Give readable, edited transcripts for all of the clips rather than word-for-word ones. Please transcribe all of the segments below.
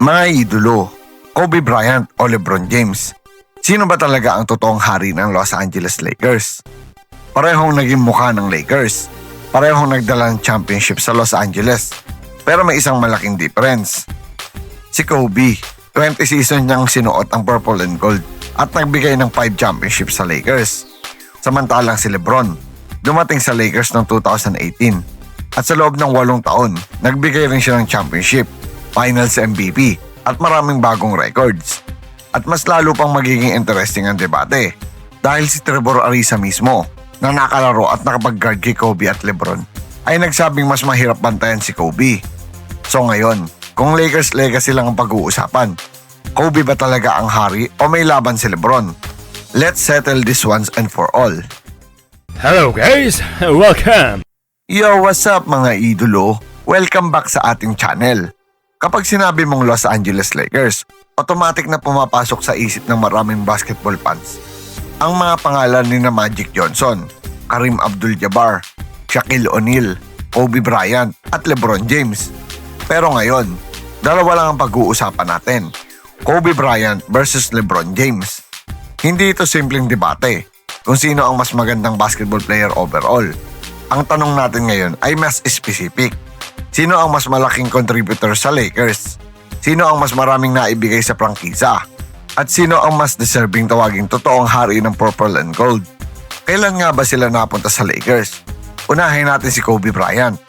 Mga idolo, Kobe Bryant o LeBron James. Sino ba talaga ang totoong hari ng Los Angeles Lakers? Parehong naging mukha ng Lakers. Parehong nagdala ng championship sa Los Angeles. Pero may isang malaking difference. Si Kobe, 20 season niyang sinuot ang purple and gold at nagbigay ng 5 championships sa Lakers. Samantalang si LeBron, dumating sa Lakers noong 2018 at sa loob ng 8 taon, nagbigay rin siya ng championship, Finals MVP at maraming bagong records. At mas lalo pang magiging interesting ang debate dahil si Trevor Ariza mismo na nakalaro at nakapag-guard kay Kobe at LeBron ay nagsabing mas mahirap bantayan si Kobe. So ngayon, kung Lakers legacy lang ang pag-uusapan, Kobe ba talaga ang hari o may laban si LeBron? Let's settle this once and for all. Hello guys, welcome! Yo, what's up mga idolo? Welcome back sa ating channel. Kapag sinabi mong Los Angeles Lakers, automatic na pumapasok sa isip ng maraming basketball fans ang mga pangalan ni na Magic Johnson, Kareem Abdul-Jabbar, Shaquille O'Neal, Kobe Bryant at LeBron James. Pero ngayon, dalawa lang ang pag-uusapan natin, Kobe Bryant versus LeBron James. Hindi ito simpleng debate kung sino ang mas magandang basketball player overall. Ang tanong natin ngayon ay mas specific. Sino ang mas malaking contributor sa Lakers? Sino ang mas maraming naibigay sa prangkisa? At sino ang mas deserving tawaging totoong hari ng purple and gold? Kailan nga ba sila napunta sa Lakers? Unahin natin si Kobe Bryant.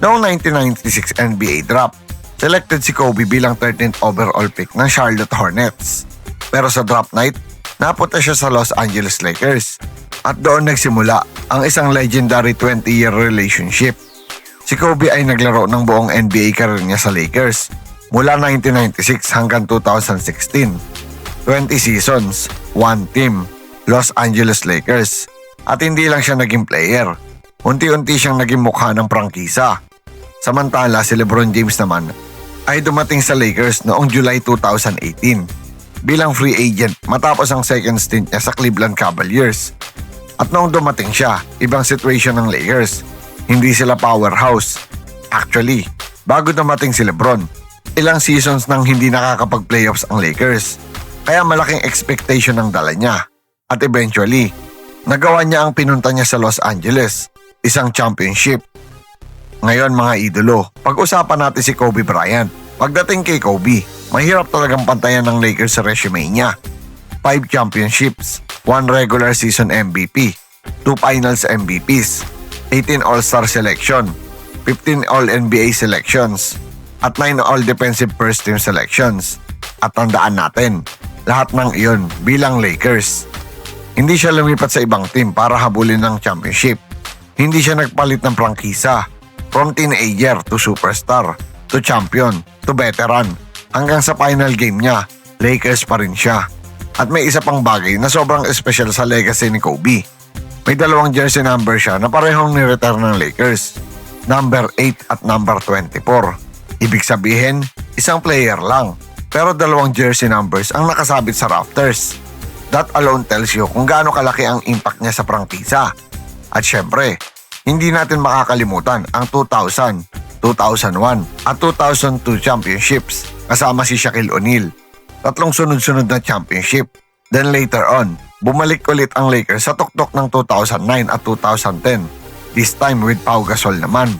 Noong 1996 NBA draft, selected si Kobe bilang 13th overall pick ng Charlotte Hornets. Pero sa draft night, napunta siya sa Los Angeles Lakers. At doon nagsimula ang isang legendary 20-year relationship. Si Kobe ay naglaro ng buong NBA career niya sa Lakers mula 1996 hanggang 2016. 20 seasons, 1 team, Los Angeles Lakers. At hindi lang siya naging player, unti-unti siyang naging mukha ng prangkisa. Samantala si LeBron James naman ay dumating sa Lakers noong July 2018 bilang free agent matapos ang second stint niya sa Cleveland Cavaliers. At noong dumating siya, ibang situation ng Lakers. Hindi sila powerhouse. Actually, bago dumating si LeBron, ilang seasons nang hindi nakakapag-playoffs ang Lakers. Kaya malaking expectation ang dala niya. At eventually, nagawa niya ang pinunta niya sa Los Angeles, isang championship. Ngayon mga idolo, pag-usapan natin si Kobe Bryant. Pagdating kay Kobe, mahirap talagang pantayan ng Lakers sa resume niya. 5 championships, 1 regular season MVP, 2 finals MVPs, 18 All-Star selection, 15 All-NBA selections, at 9 All-Defensive First Team selections. At tandaan natin, lahat ng iyon bilang Lakers. Hindi siya lumipat sa ibang team para habulin ng championship. Hindi siya nagpalit ng prangkisa. From teenager to superstar, to champion, to veteran, hanggang sa final game niya, Lakers pa rin siya. At may isa pang bagay na sobrang espesyal sa legacy ni Kobe. May 2 jersey number siya na parehong ni-retire ng Lakers, number 8 at number 24. Ibig sabihin, isang player lang, pero 2 jersey numbers ang nakasabit sa rafters. That alone tells you kung gaano kalaki ang impact niya sa prangkisa. At syempre, hindi natin makakalimutan ang 2000, 2001 at 2002 championships kasama si Shaquille O'Neal. 3 sunod-sunod na championship. Then later on, bumalik ulit ang Lakers sa tuktok ng 2009 at 2010, this time with Pau Gasol naman.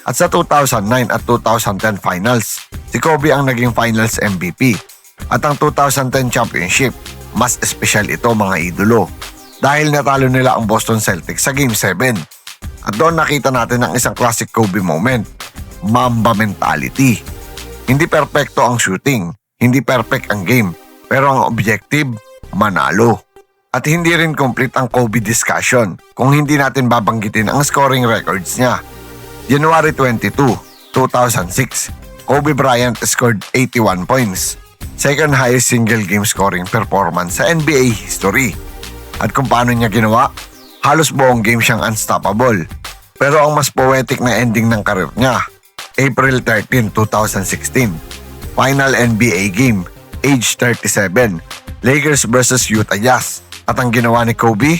At sa 2009 at 2010 finals, si Kobe ang naging finals MVP. At ang 2010 championship, mas espesyal ito mga idolo dahil natalo nila ang Boston Celtics sa Game 7. At doon nakita natin ang isang classic Kobe moment, Mamba mentality. Hindi perpekto ang shooting, hindi perfect ang game, pero ang objective, manalo. At hindi rin complete ang Kobe discussion kung hindi natin babanggitin ang scoring records niya. January 22, 2006, Kobe Bryant scored 81 points. Second highest single game scoring performance sa NBA history. At kung paano niya ginawa, halos buong game siyang unstoppable. Pero ang mas poetic na ending ng karir niya, April 13, 2016, final NBA game, age 37, Lakers versus Utah Jazz. At ang ginawa ni Kobe,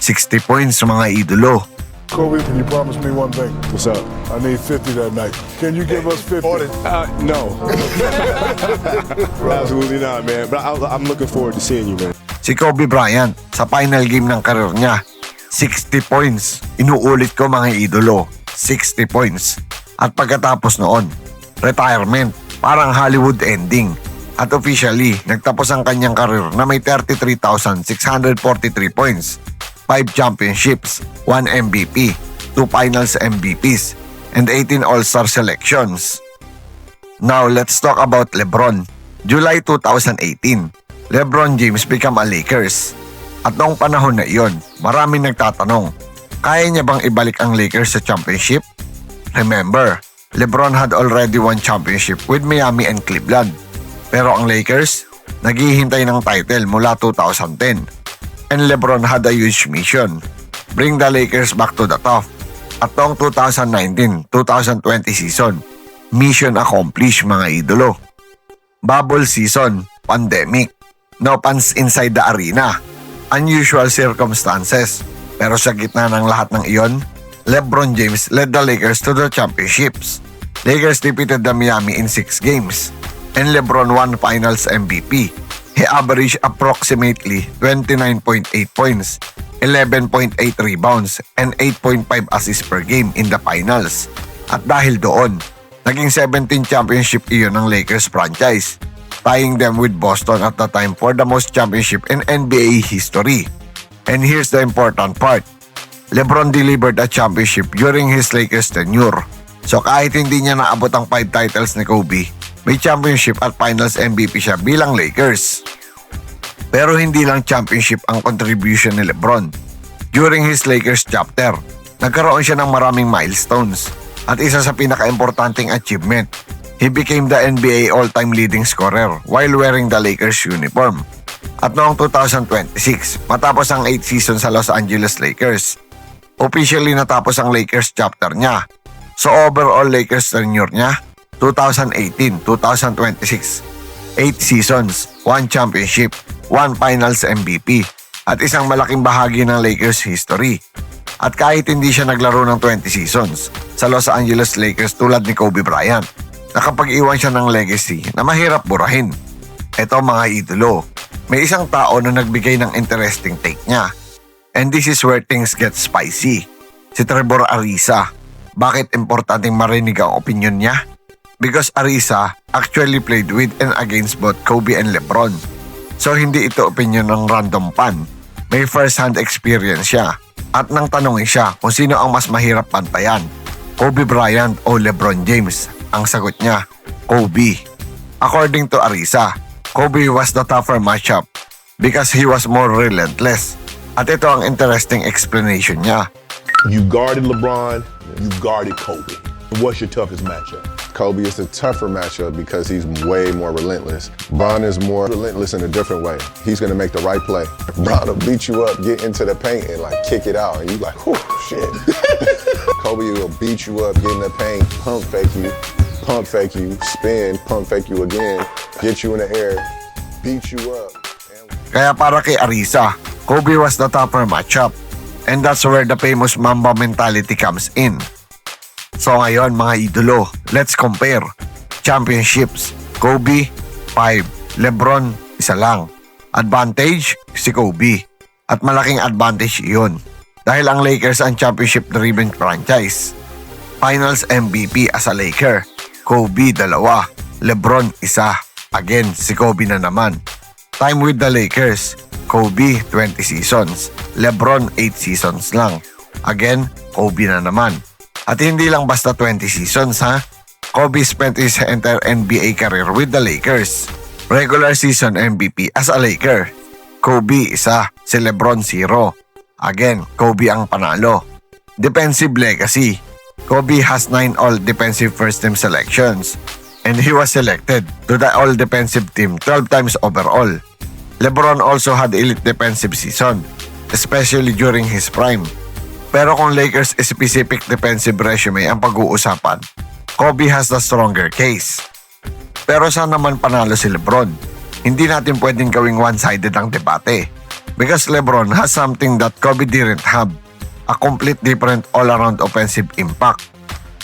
60 points mga idolo. Kobe, can you promise me one thing? What's up? I need 50 that night. Can you give us 50? No. Absolutely not, man. But I'm looking forward to seeing you, man. Si Kobe Bryant sa final game ng karir niya, 60 points. Inuulit ko mga idolo, 60 points. At pagkatapos noon, retirement, parang Hollywood ending. At officially, nagtapos ang kanyang karir na may 33,643 points, 5 championships, 1 MVP, 2 finals MVPs, and 18 All-Star selections. Now, let's talk about LeBron. July 2018, LeBron James became a Lakers. At noong panahon na iyon, maraming nagtatanong, kaya niya bang ibalik ang Lakers sa championship? Remember, LeBron had already won championship with Miami and Cleveland. Pero ang Lakers, naghihintay ng title mula 2010. And LeBron had a huge mission, bring the Lakers back to the top. At noong 2019-2020 season, mission accomplished mga idolo. Bubble season, pandemic, no fans inside the arena, unusual circumstances. Pero sa gitna ng lahat ng iyon, LeBron James led the Lakers to the championships. Lakers defeated the Miami in 6 games. And LeBron won Finals MVP. He averaged approximately 29.8 points, 11.8 rebounds, and 8.5 assists per game in the finals. At dahil doon, naging 17 championship iyon ng Lakers franchise, tying them with Boston at the time for the most championship in NBA history. And here's the important part. LeBron delivered a championship during his Lakers tenure. So kahit hindi niya naabot ang 5 titles ni Kobe, may championship at finals MVP siya bilang Lakers. Pero hindi lang championship ang contribution ni LeBron. During his Lakers chapter, nagkaroon siya ng maraming milestones. At isa sa pinaka-importanting achievement, he became the NBA all-time leading scorer while wearing the Lakers uniform. At noong 2026, matapos ang 8 season sa Los Angeles Lakers, officially natapos ang Lakers chapter niya. So overall Lakers tenure niya, 2018-2026, 8 seasons, 1 championship, 1 finals MVP, at isang malaking bahagi ng Lakers history. At kahit hindi siya naglaro ng 20 seasons sa Los Angeles Lakers tulad ni Kobe Bryant, nakapag-iwan siya ng legacy na mahirap burahin. Eto mga idolo, may isang tao na nagbigay ng interesting take niya. And this is where things get spicy. Si Trevor Ariza. Bakit importanteng marinig ang opinion niya? Because Ariza actually played with and against both Kobe and LeBron. So hindi ito opinion ng random fan. May first-hand experience siya. At nang tanongin siya kung sino ang mas mahirap pantayan, Kobe Bryant o LeBron James, ang sagot niya, Kobe. According to Ariza, Kobe was the tougher matchup because he was more relentless. At ito ang interesting explanation niya. You guarded LeBron, you guarded Kobe. What's your toughest matchup? Kobe is the tougher matchup because he's way more relentless. Bron is more relentless in a different way. He's going to make the right play. Bron will beat you up, get into the paint, and like kick it out. And you like, whew, shit. Kobe will beat you up, get in the paint, pump fake you, spin, pump fake you again, get you in the air, beat you up. Kaya para kay Ariza, Kobe was the tougher matchup. And that's where the famous Mamba mentality comes in. So ngayon mga idolo, let's compare. Championships, Kobe, 5. LeBron, 1 lang. Advantage, si Kobe. At malaking advantage iyon. Dahil ang Lakers ang championship-driven franchise. Finals MVP as a Laker, Kobe 2. LeBron 1. Again, si Kobe na naman. Time with the Lakers, Kobe 20 seasons. LeBron 8 seasons lang. Again, Kobe na naman. At hindi lang basta 20 seasons ha. Kobe spent his entire NBA career with the Lakers. Regular season MVP as a Laker. Kobe 1, si LeBron 0. Again, Kobe ang panalo. Defensive legacy. Kobe has 9 all-defensive first-team selections. And he was selected to the all-defensive team 12 times overall. LeBron also had elite defensive season, especially during his prime. Pero kung Lakers specific defensive resume ang pag-uusapan, Kobe has the stronger case. Pero saan naman panalo si LeBron? Hindi natin pwedeng gawing one-sided ang debate. Because LeBron has something that Kobe didn't have. a complete different all-around offensive impact.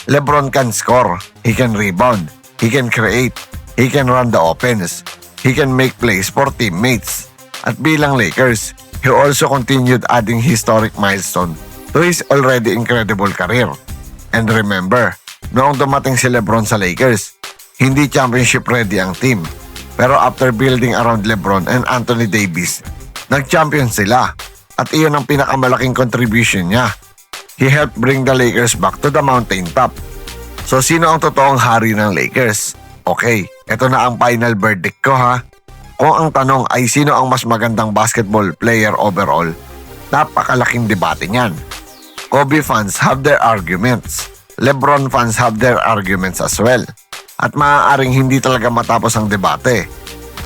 LeBron can score, he can rebound, he can create, he can run the offense, he can make plays for teammates. At bilang Lakers, he also continued adding historic milestone to his already incredible career. And remember, noong dumating si LeBron sa Lakers, hindi championship ready ang team. Pero after building around LeBron and Anthony Davis, nag-champion sila. At iyon ang pinakamalaking contribution niya. He helped bring the Lakers back to the mountaintop. So sino ang totoong hari ng Lakers? Okay, ito na ang final verdict ko ha. Kung ang tanong ay sino ang mas magandang basketball player overall, napakalaking debate niyan. Kobe fans have their arguments. LeBron fans have their arguments as well. At maaaring hindi talaga matapos ang debate.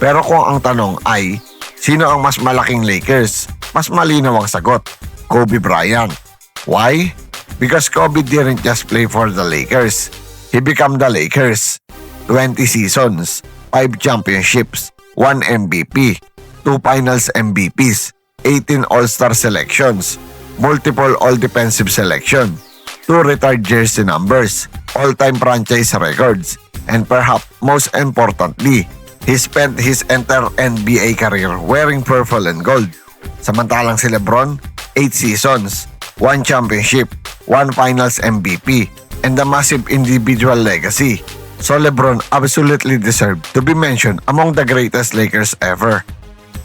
Pero kung ang tanong ay, sino ang mas malaking Lakers? Mas malinaw ang sagot, Kobe Bryant. Why? Because Kobe didn't just play for the Lakers. He became the Lakers. 20 seasons, 5 championships, 1 MVP, 2 finals MVPs, 18 All-Star selections, multiple All-Defensive selection, 2 retired jersey numbers, all-time franchise records, and perhaps most importantly, he spent his entire NBA career wearing purple and gold. Samantalang si LeBron, 8 seasons, 1 championship, 1 finals MVP, and a massive individual legacy. So LeBron absolutely deserved to be mentioned among the greatest Lakers ever.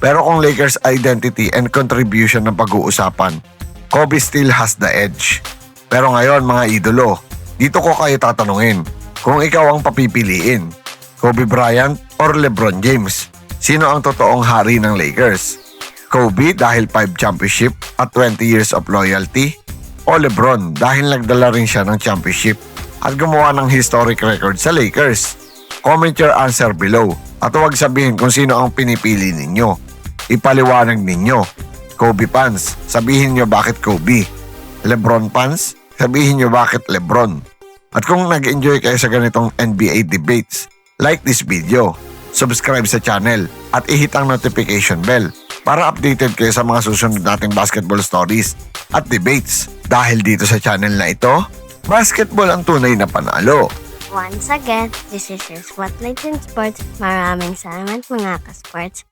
Pero kung Lakers identity and contribution ng pag-uusapan, Kobe still has the edge. Pero ngayon mga idolo, dito ko kayo tatanungin, kung ikaw ang papipiliin, Kobe Bryant or LeBron James, sino ang totoong hari ng Lakers? Kobe dahil 5 championship at 20 years of loyalty? O LeBron dahil nagdala rin siya ng championship at gumawa ng historic record sa Lakers? Comment your answer below at huwag sabihin kung sino ang pinipili ninyo. Ipaliwanag ninyo. Kobe fans, sabihin nyo bakit Kobe. LeBron fans, sabihin nyo bakit LeBron. At kung nag-enjoy kayo sa ganitong NBA debates, like this video, subscribe sa channel at i-hit ang notification bell para updated kayo sa mga susunod nating basketball stories at debates. Dahil dito sa channel na ito, basketball ang tunay na panalo. Once again, this is your Spotlight in Sports. Maraming salamat mga ka-sports.